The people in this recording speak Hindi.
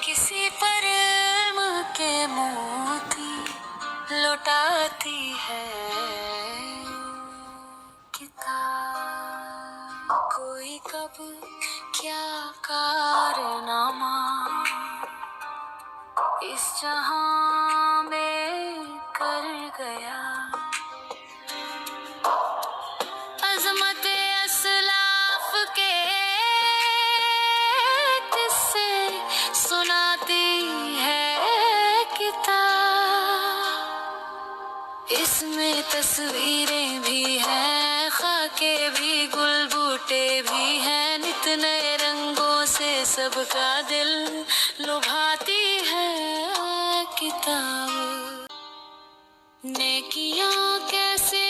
किसी पर इल्म के मोती लुटाती है किताब। कोई कब क्या कारनामा इस जहां में कर गया। अजमत असलाफ के किस्से सुनाती है किताब। इसमें तस्वीरें भी हैं, खाके भी, गुल बूटे भी हैं, नित नए रंगों से सबका दिल लुभाती है किताब। नेकियां कैसे